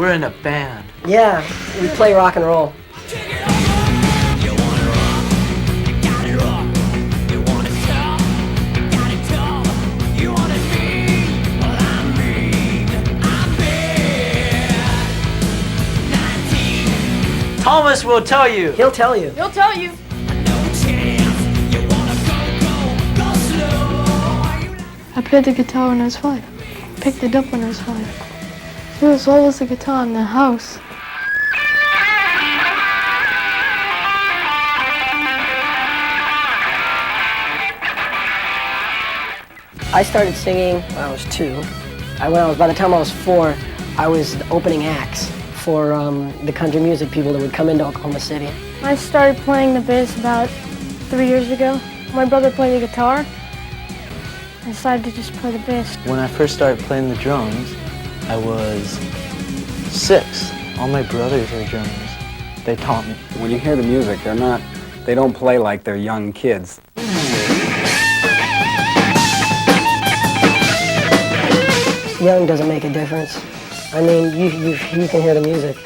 We're in a band. Yeah, we play rock and roll. Thomas will tell you. He'll tell you. He'll tell you. I played the guitar when I was 5. Picked it up when I was 5. There was always a guitar in the house. I started singing when I was 2. By the time I was 4, I was the opening acts for the country music people that would come into Oklahoma City. I started playing the bass about 3 years ago. My brother played the guitar. I decided to just play the bass. When I first started playing the drums, I was 6. All my brothers are drummers. They taught me. When you hear the music, they don't play like they're young kids. Young doesn't make a difference. I mean, you can hear the music.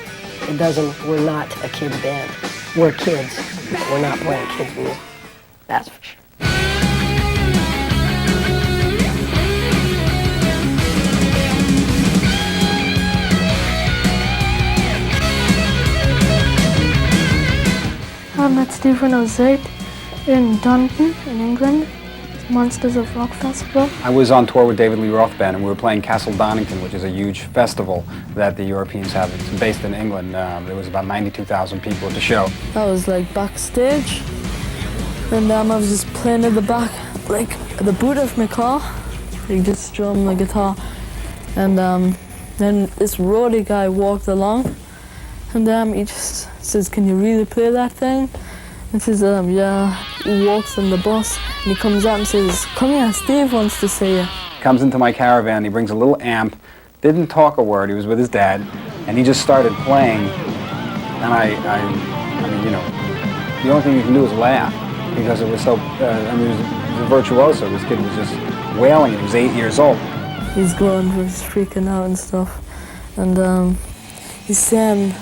We're not a kids band. We're kids, but we're not playing kids music. That's for sure. I met Steve when I was 8 in Dunton, in England. Monsters of Rock Festival. I was on tour with David Lee Roth Band, and we were playing Castle Donington, which is a huge festival that the Europeans have. It's based in England. There was about 92,000 people at the show. I was like backstage, and I was just playing at the back, like at the boot of my car, like just strumming my guitar. And then this roadie guy walked along, and he just says, "Can you really play that thing?" And says, "Yeah." He walks on the bus, and he comes out and says, "Come here, Steve wants to see you." Comes into my caravan, he brings a little amp, didn't talk a word, he was with his dad, and he just started playing. And I mean, you know, the only thing you can do is laugh, because it was so, I mean, it was a virtuoso. This kid was just wailing, and he was 8 years old. He's growing, he was freaking out and stuff. And he's saying,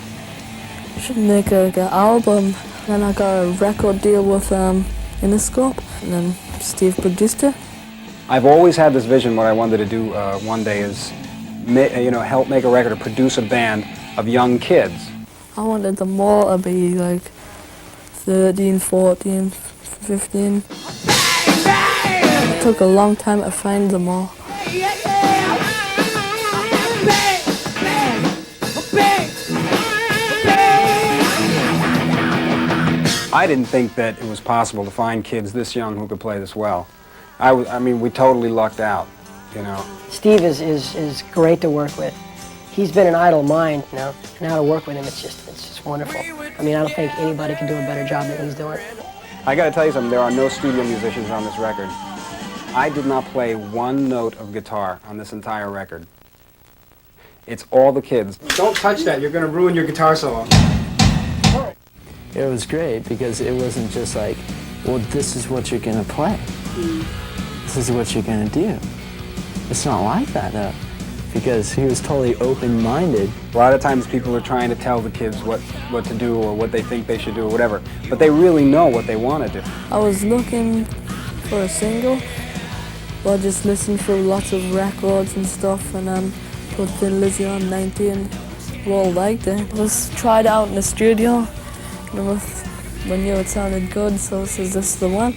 "You should make an album." Then I got a record deal with Interscope, and then Steve produced it. I've always had this vision. What I wanted to do one day is, help make a record or produce a band of young kids. I wanted them all to be like 13, 14, 15. It took a long time to find them all. I didn't think that it was possible to find kids this young who could play this well. I mean, we totally lucked out, you know. Steve is great to work with. He's been an idol of mine, you know, and now to work with him, it's just wonderful. I mean, I don't think anybody can do a better job than he's doing. I gotta tell you something, there are no studio musicians on this record. I did not play one note of guitar on this entire record. It's all the kids. Don't touch that, you're gonna ruin your guitar solo. It was great because it wasn't just like, well, this is what you're gonna play. This is what you're gonna do. It's not like that though, because he was totally open-minded. A lot of times people are trying to tell the kids what to do or what they think they should do or whatever, but they really know what they want to do. I was looking for a single, but I just listened through lots of records and stuff, and put Thin Lizzy on 90, and we all liked it. It was tried out in the studio. We knew it sounded good, so this is the one.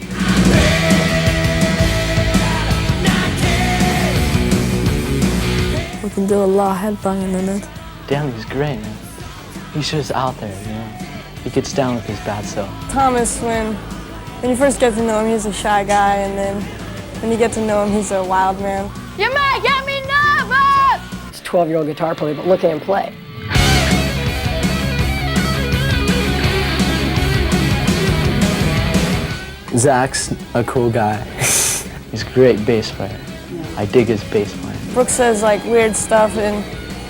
We can do a lot of headbanging in it. Danny's great, man. He's just out there, you know. He gets down with his bad self. Thomas, when you first get to know him, he's a shy guy, and then when you get to know him, he's a wild man. You may get me nervous! He's a 12-year-old guitar player, but look at him play. Zach's a cool guy. He's a great bass player. I dig his bass playing. Brooks says like weird stuff and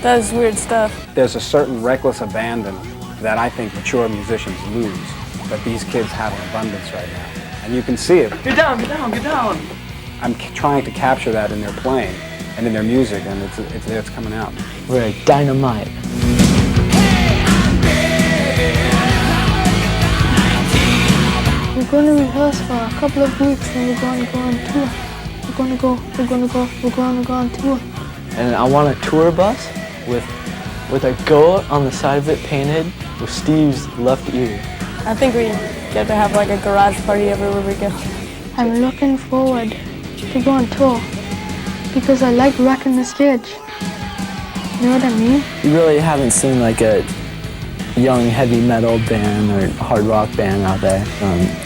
does weird stuff. There's a certain reckless abandon that I think mature musicians lose, that these kids have in abundance right now. And you can see it. Get down, get down, get down! I'm trying to capture that in their playing and in their music, and it's coming out. We're dynamite. We're going to rehearse for a couple of weeks and we're going to go on tour. We're going to go on tour. And I want a tour bus with a goat on the side of it painted with Steve's left ear. I think we get to have like a garage party everywhere we go. I'm looking forward to go on tour because I like rocking the stage. You know what I mean? You really haven't seen like a young heavy metal band or hard rock band out there.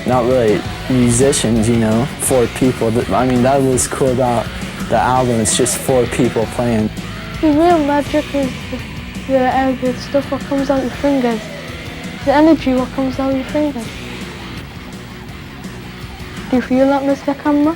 Not really musicians, you know, 4 people. I mean, that was cool about the album. It's just 4 people playing. The real magic is the stuff what comes out your fingers. The energy what comes out your fingers. Do you feel that, Mr. Camera?